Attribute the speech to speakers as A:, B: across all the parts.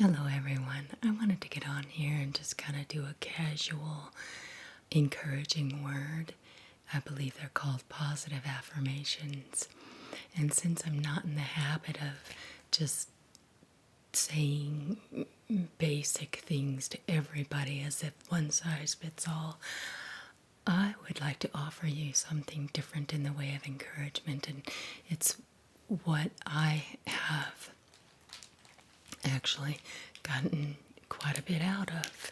A: Hello, everyone. I wanted to get on here and just kind of do a casual, encouraging word. I believe they're called positive affirmations. And since I'm not in the habit of just saying basic things to everybody as if one size fits all, I would like to offer you something different in the way of encouragement. And it's what I have actually gotten quite a bit out of.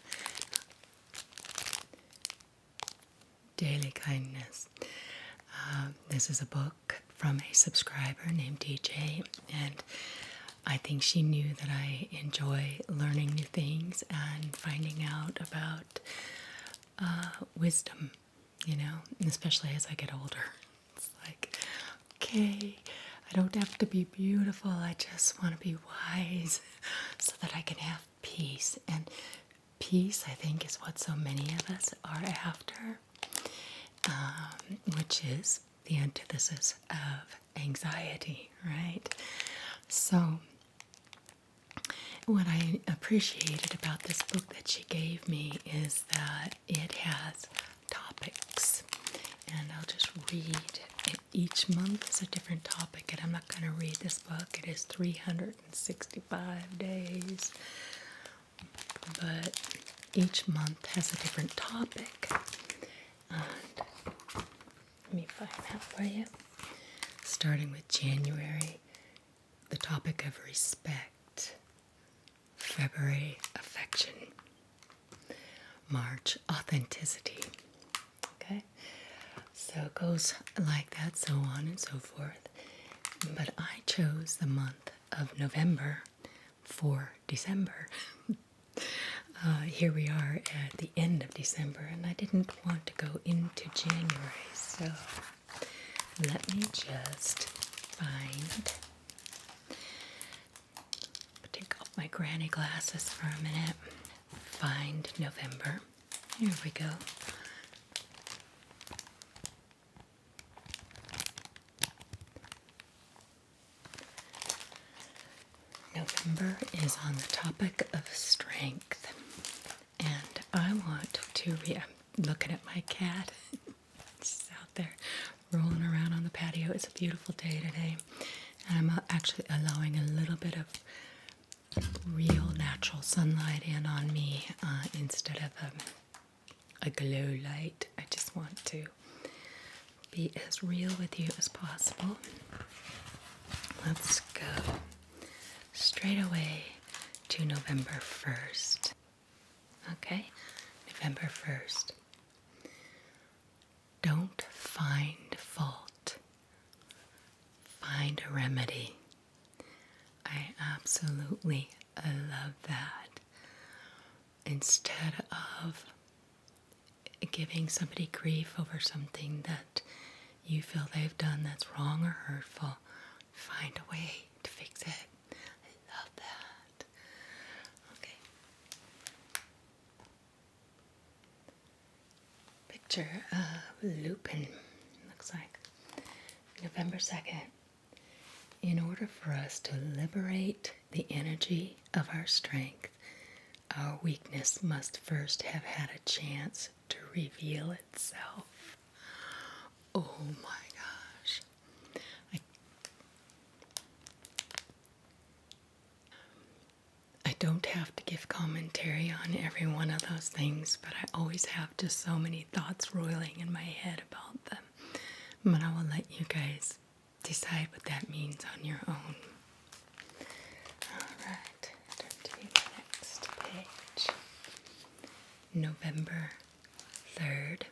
A: Daily kindness. This is a book from a subscriber named DJ, and I think she knew that I enjoy learning new things and finding out about wisdom, and especially as I get older. It's like, okay, I don't have to be beautiful, I just want to be wise so that I can have peace. And peace, I think, is what so many of us are after, which is the antithesis of anxiety, right? So, what I appreciated about this book that she gave me is that it has topics, and I'll just read. Each month is a different topic, and I'm not going to read this book. It is 365 days, but each month has a different topic. And let me find that for you. Starting with January, the topic of respect. February, affection. March, authenticity. Okay? So it goes like that, so on and so forth. But I chose the month of November for December. Here we are at the end of December, and I didn't want to go into January, so let me just take off my granny glasses for a minute. Find November. Here we go. November is on the topic of strength, and I want to I'm looking at my cat. She's out there rolling around on the patio. It's a beautiful day today, and I'm actually allowing a little bit of real natural sunlight in on me instead of a glow light. I just want to be as real with you as possible. Let's go straight away to November 1st. Okay, November 1st. Don't find fault. Find a remedy. I absolutely love that. Instead of giving somebody grief over something that you feel they've done that's wrong or hurtful, find a way to fix it. I love that. Okay. Picture of Lupin. Looks like November 2nd. In order for us to liberate the energy of our strength, our weakness must first have had a chance to reveal itself. Oh my gosh. I don't have to give commentary on every one of those things, but I always have just so many thoughts roiling in my head about them. But I will let you guys decide what that means on your own. Alright, turn to the next page. November 3rd.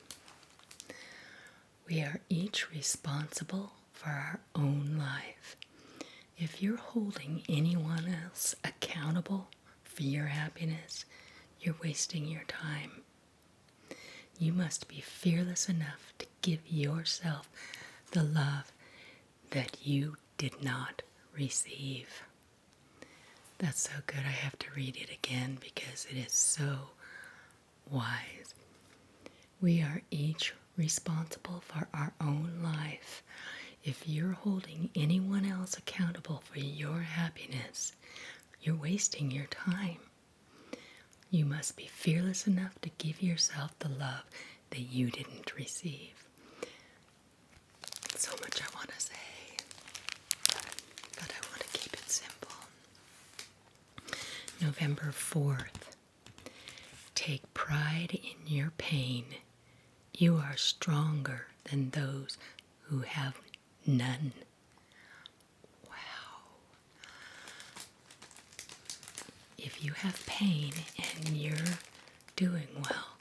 A: We are each responsible for our own life. If you're holding anyone else accountable for your happiness, you're wasting your time. You must be fearless enough to give yourself the love that you did not receive. That's so good. I have to read it again because it is so wise. We are each responsible for our own life. If you're holding anyone else accountable for your happiness, You're wasting your time. You must be fearless enough to give yourself the love that you didn't receive. So much I want to say, but I want to keep it simple. November 4th. Take pride in your pain. You are stronger than those who have none. Wow. If you have pain and you're doing well,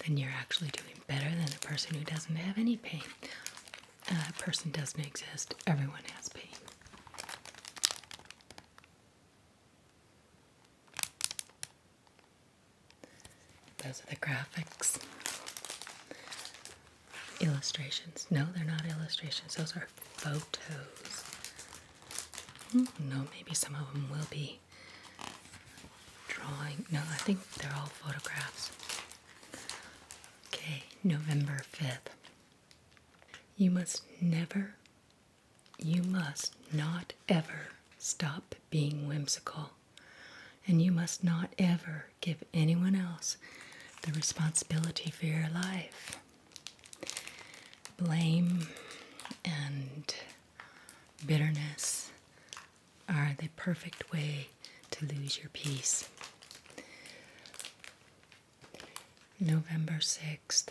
A: then you're actually doing better than a person who doesn't have any pain. A person doesn't exist. Everyone has pain. Those are the graphics. Illustrations. No, they're not illustrations. Those are photos. No, maybe some of them will be drawing. No, I think they're all photographs. Okay, November 5th. You must not ever stop being whimsical. And you must not ever give anyone else the responsibility for your life. Blame and bitterness are the perfect way to lose your peace. November 6th.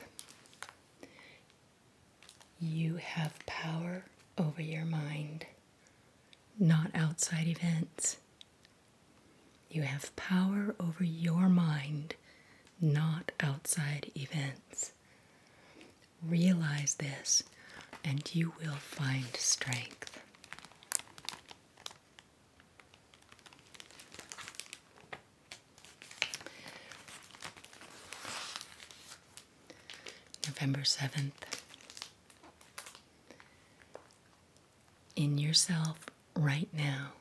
A: You have power over your mind, not outside events. You have power over your mind, not outside events. Realize this, and you will find strength. November 7th. In yourself right now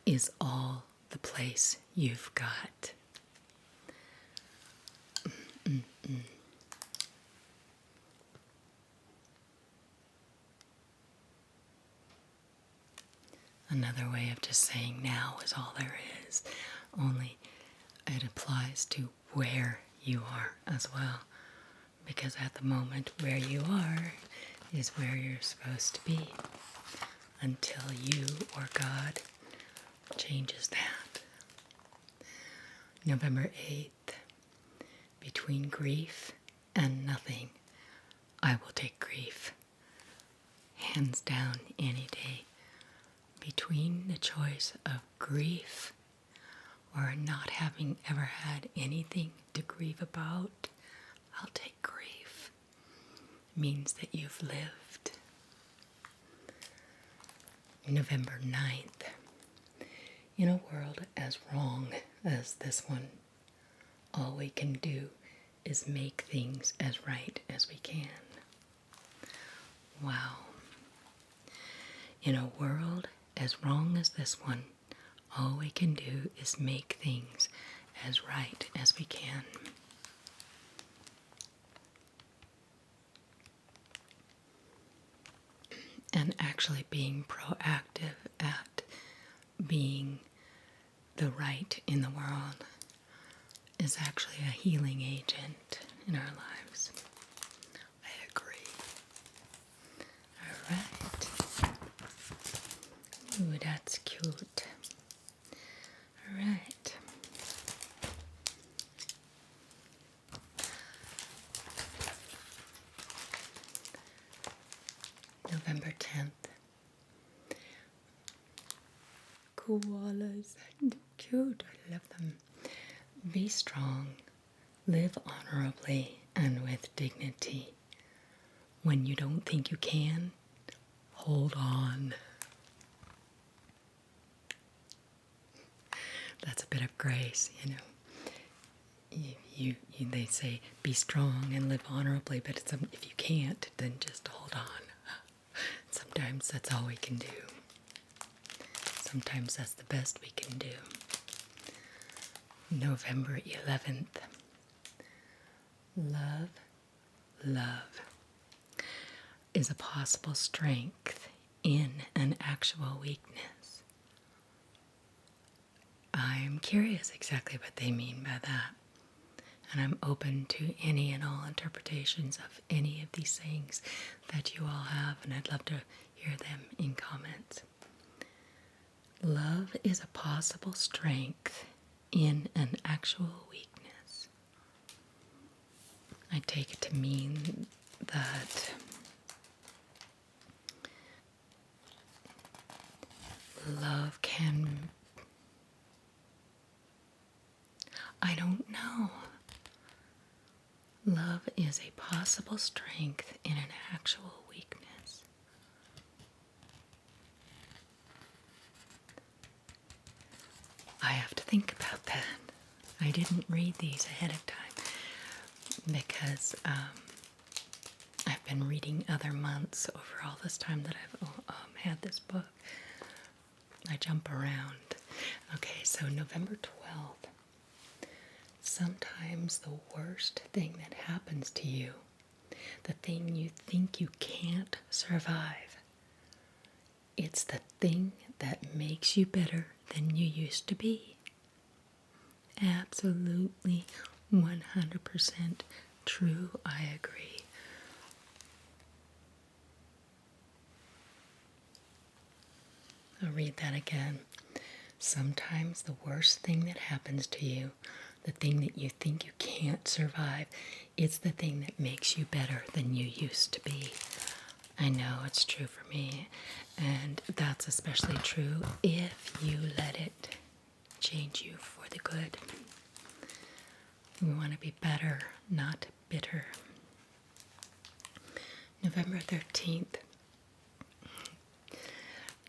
A: is all the place you've got. Another way of just saying now is all there is, only it applies to where you are as well, because at the moment where you are is where you're supposed to be until you or God changes that. November 8th. Between grief and nothing, I will take grief. Hands down any day. Between the choice of grief or not having ever had anything to grieve about, I'll take grief. It means that you've lived. November 9th. In a world as wrong as this one, all we can do is make things as right as we can. Wow. In a world as wrong as this one, all we can do is make things as right as we can. And actually being proactive at being the right in the world is actually a healing agent in our lives. I agree. All right. Ooh, that's cute. All right. November 10th. Koalas. Cute. I love them. Be strong. Live honorably and with dignity. When you don't think you can, hold on. That's a bit of grace, you know. They say be strong and live honorably, but if you can't, then just hold on. Sometimes that's all we can do. Sometimes that's the best we can do. November 11th. Love is a possible strength in an actual weakness. I'm curious exactly what they mean by that. And I'm open to any and all interpretations of any of these things that you all have, and I'd love to hear them in comments. Love is a possible strength in an actual weakness. I take it to mean that love can... I don't know. Love is a possible strength in an actual weakness. I have to think about that. I didn't read these ahead of time because I've been reading other months over all this time that I've had this book. I jump around. Okay, so November 12th. Sometimes the worst thing that happens to you, the thing you think you can't survive, it's the thing that makes you better than you used to be. Absolutely 100% true, I agree. I'll read that again. Sometimes the worst thing that happens to you, the thing that you think you can't survive, it's the thing that makes you better than you used to be. I know it's true for me, and that's especially true if you let it change you for the good. We want to be better, not bitter. November 13th.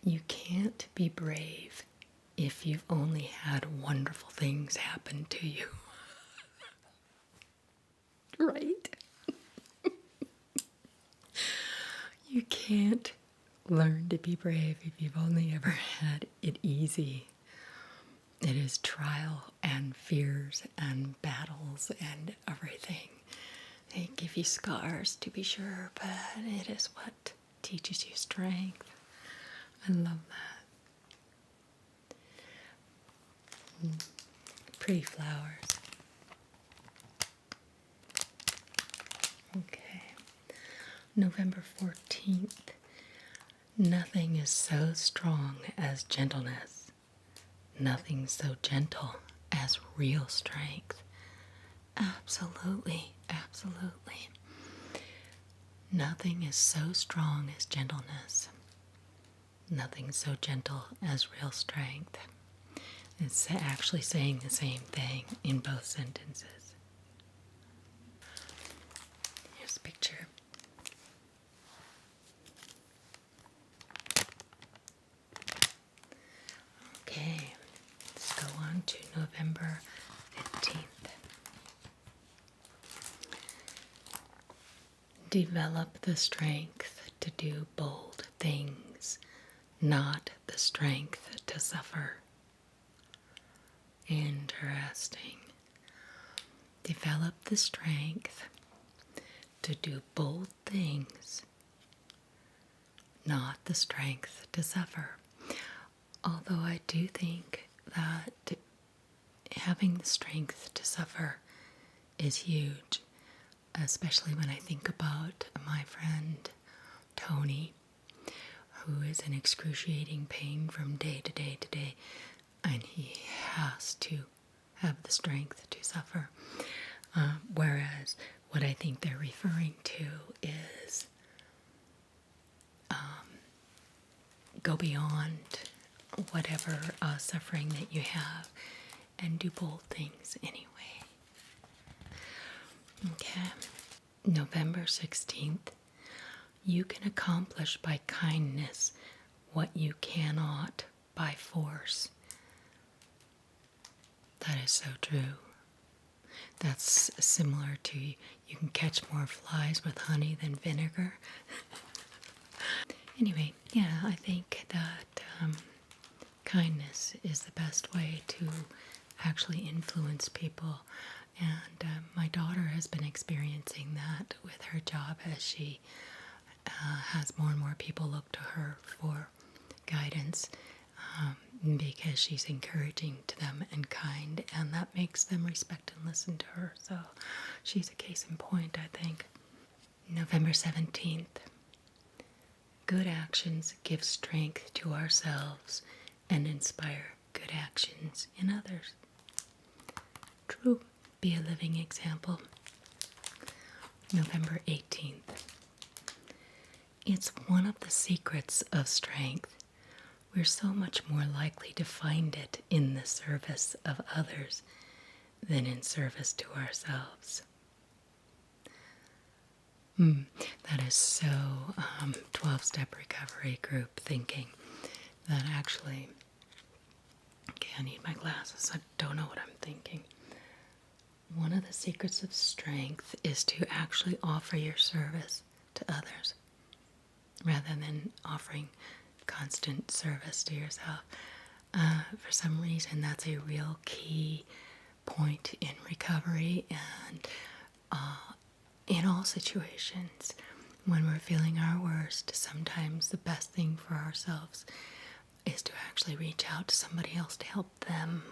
A: You can't be brave if you've only had wonderful things happen to you. Right? You can't learn to be brave if you've only ever had it easy. It is trial and fears and battles and everything. They give you scars, to be sure, but it is what teaches you strength. I love that. Pretty flowers. Okay. November 14th. Nothing is so strong as gentleness. Nothing so gentle as real strength. Absolutely, absolutely. Nothing is so strong as gentleness. Nothing so gentle as real strength. It's actually saying the same thing in both sentences. Here's a picture. Okay, let's go on to November 15th. Develop the strength to do bold things, not the strength to suffer. Interesting. Develop the strength to do bold things, not the strength to suffer. Although I do think that having the strength to suffer is huge, especially when I think about my friend Tony, who is in excruciating pain from day to day to day, and he has to have the strength to suffer. Whereas what I think they're referring to is go beyond whatever suffering that you have and do bold things anyway. Okay, November 16th. You can accomplish by kindness what you cannot by force. That is so true. That's similar to you can catch more flies with honey than vinegar. Anyway, yeah, I think that kindness is the best way to actually influence people. And my daughter has been experiencing that with her job as she has more and more people look to her for guidance. because she's encouraging to them and kind, and that makes them respect and listen to her. So she's a case in point, I think. November 17th. Good actions give strength to ourselves and inspire good actions in others. True. Be a living example. November 18th. It's one of the secrets of strength. We're so much more likely to find it in the service of others than in service to ourselves. That is so 12-step recovery group thinking that actually, okay, I need my glasses. I don't know what I'm thinking. One of the secrets of strength is to actually offer your service to others rather than offering constant service to yourself. For some reason, that's a real key point in recovery and in all situations. When we're feeling our worst, sometimes the best thing for ourselves is to actually reach out to somebody else to help them.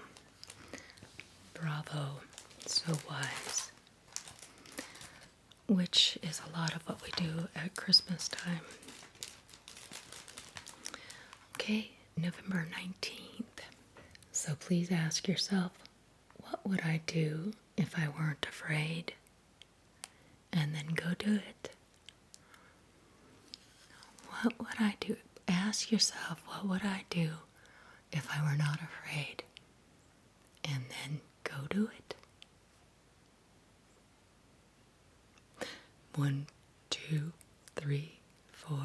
A: Bravo. So wise. Which is a lot of what we do at Christmas time. Okay, November 19th. So please ask yourself, what would I do if I weren't afraid? And then go do it. What would I do? Ask yourself, what would I do if I were not afraid? And then go do it. 1, 2, 3, 4,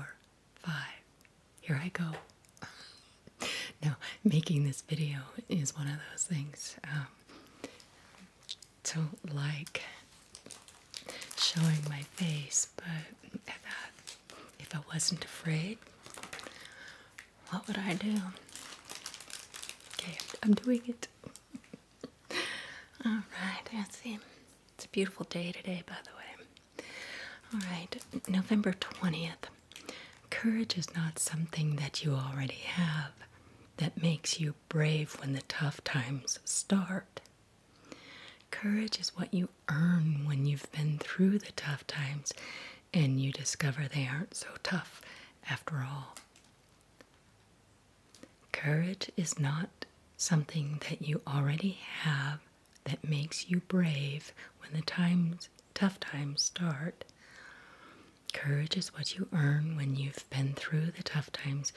A: 5. Here I go. No, making this video is one of those things. So like showing my face, but I thought, if I wasn't afraid, what would I do? Okay, I'm doing it. All right, let's see. It's a beautiful day today, by the way. All right, November 20th. Courage is not something that you already have that makes you brave when the tough times start. Courage is what you earn when you've been through the tough times and you discover they aren't so tough after all. Courage is not something that you already have that makes you brave when the tough times start. Courage is what you earn when you've been through the tough times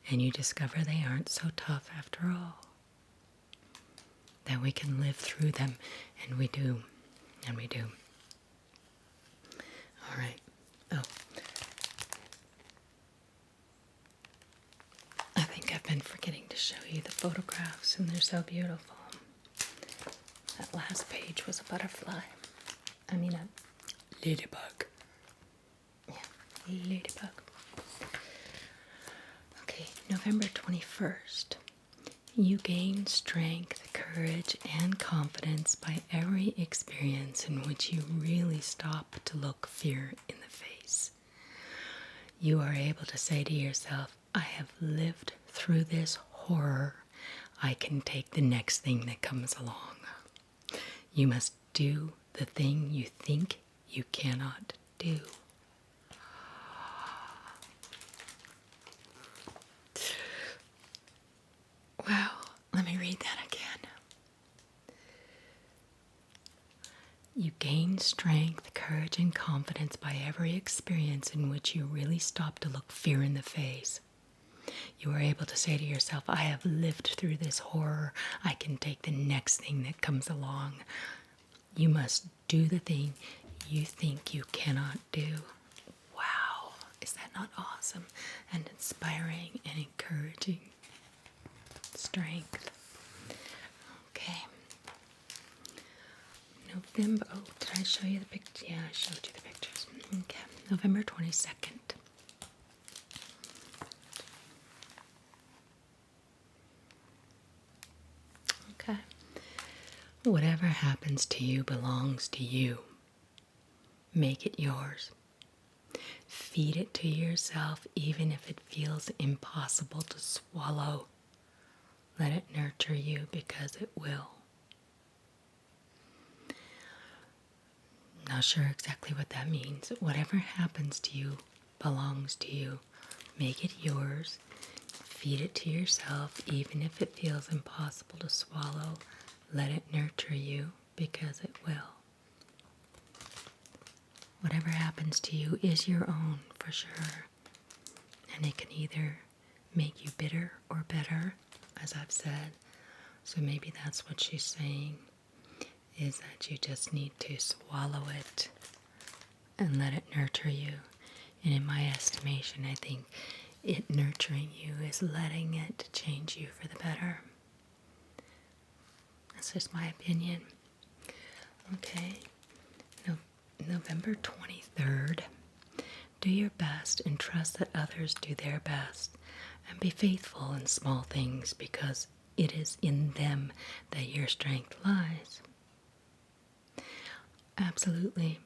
A: and you discover they aren't so tough after all. That we can live through them, and we do, and we do. All right. Oh. I think I've been forgetting to show you the photographs, and they're so beautiful. That last page was a butterfly. I mean, a ladybug. Yeah, ladybug. Okay, November 21st. You gain strength, courage, and confidence by every experience in which you really stop to look fear in the face. You are able to say to yourself, I have lived through this horror. I can take the next thing that comes along. You must do the thing you think you cannot do. Wow, let me read that again. You gain strength, courage, and confidence by every experience in which you really stop to look fear in the face. You are able to say to yourself, I have lived through this horror. I can take the next thing that comes along. You must do the thing you think you cannot do. Wow, is that not awesome and inspiring and encouraging? Strength. Okay. November. Oh, did I show you the picture? Yeah, I showed you the pictures. Okay. November 22nd. Okay. Whatever happens to you belongs to you. Make it yours. Feed it to yourself even if it feels impossible to swallow. Let it nurture you because it will. Not sure exactly what that means. Whatever happens to you belongs to you. Make it yours. Feed it to yourself, even if it feels impossible to swallow. Let it nurture you because it will. Whatever happens to you is your own for sure. And it can either make you bitter or better, as I've said. So maybe that's what she's saying, is that you just need to swallow it and let it nurture you. And in my estimation, I think it nurturing you is letting it change you for the better. That's just my opinion. Okay, November 23rd. Do your best and trust that others do their best. And be faithful in small things because it is in them that your strength lies. Absolutely.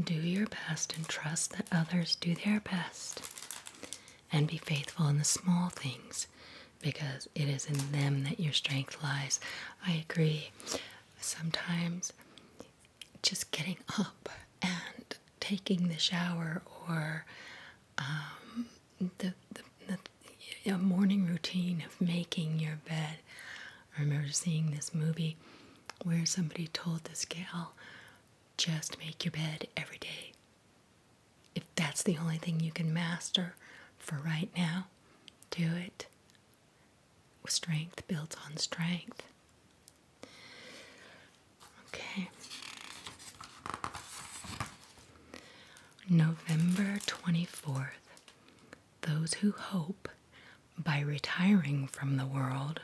A: Do your best and trust that others do their best. And be faithful in the small things because it is in them that your strength lies. I agree. Sometimes just getting up and taking the shower or the morning routine of making your bed. I remember seeing this movie where somebody told this gal, just make your bed every day. If that's the only thing you can master for right now, do it. Strength builds on strength. Okay. November 24th. Those who hope by retiring from the world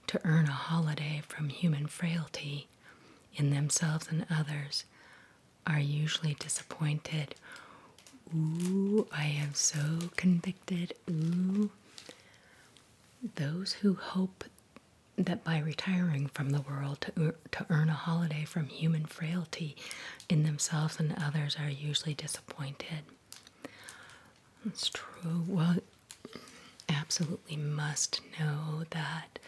A: to earn a holiday from human frailty in themselves and others are usually disappointed. Ooh, I am so convicted. Ooh. Those who hope that by retiring from the world to earn a holiday from human frailty in themselves and others are usually disappointed. It's true. Well, absolutely must know that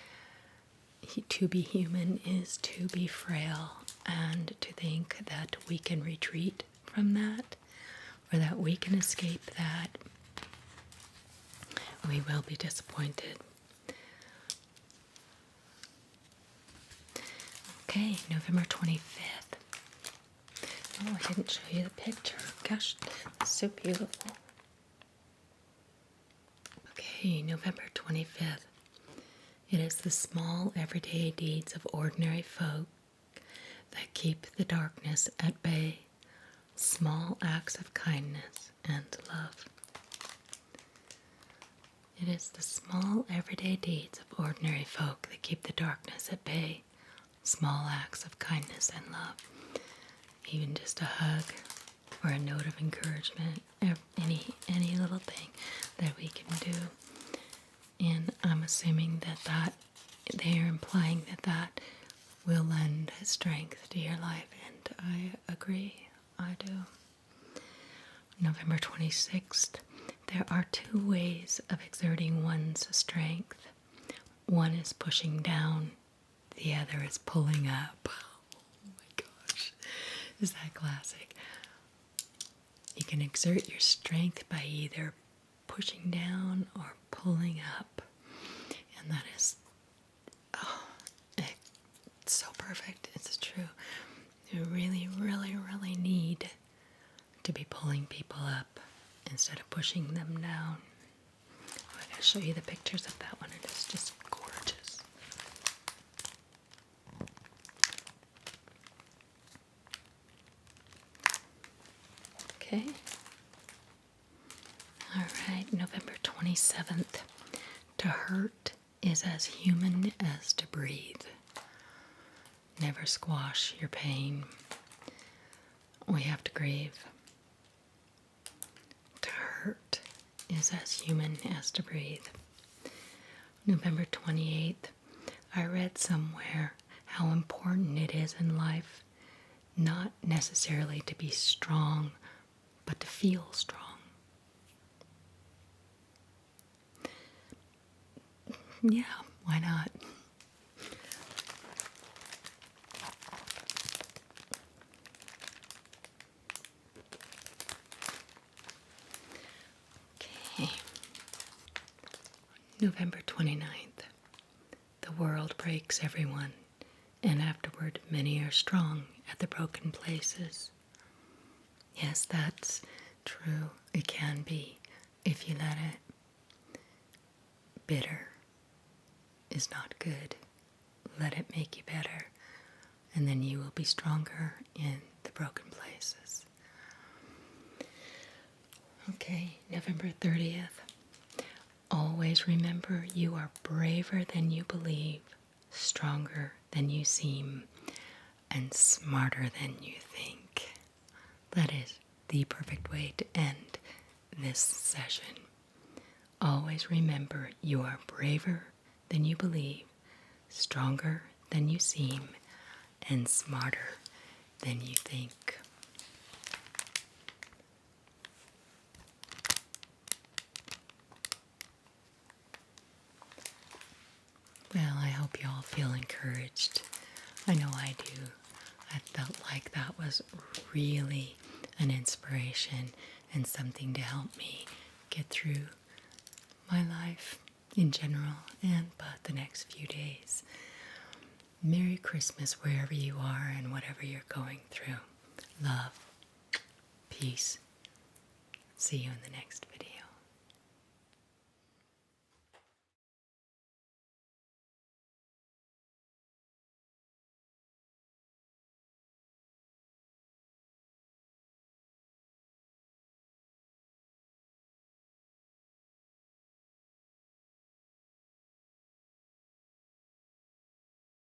A: to be human is to be frail, and to think that we can retreat from that or that we can escape that, we will be disappointed. Okay, November 25th. Oh, I didn't show you the picture. Gosh, it's so beautiful. Okay, November 25th. It is the small everyday deeds of ordinary folk that keep the darkness at bay. Small acts of kindness and love. It is the small everyday deeds of ordinary folk that keep the darkness at bay. Small acts of kindness and love. Even just a hug or a note of encouragement. Any little thing that we can do. And I'm assuming that they are implying that will lend strength to your life. And I agree. I do. November 26th. There are two ways of exerting one's strength. One is pushing down. The other is pulling up. Oh my gosh. Is that classic? You can exert your strength by either pushing down or pulling up. And that is, it's so perfect. It's true. You really, really, really need to be pulling people up instead of pushing them down. Oh, I gotta show you the pictures of that one. It is just gorgeous. Okay. All right, November 27th. To hurt is as human as to breathe. Never squash your pain. We have to grieve. To hurt is as human as to breathe. November 28th. I read somewhere how important it is in life not necessarily to be strong, feel strong. Yeah, why not? Okay. November 29th. The world breaks everyone, and afterward many are strong at the broken places. Yes, that's true. It can be if you let it. Bitter is not good. Let it make you better, and then you will be stronger in the broken places. Okay, November 30th. Always remember you are braver than you believe, stronger than you seem, and smarter than you think. That is the perfect way to end this session. Always remember you are braver than you believe, stronger than you seem, and smarter than you think. Well, I hope you all feel encouraged. I know I do. I felt like that was really an inspiration and something to help me get through my life in general and but the next few days. Merry Christmas wherever you are and whatever you're going through. Love, peace. See you in the next video.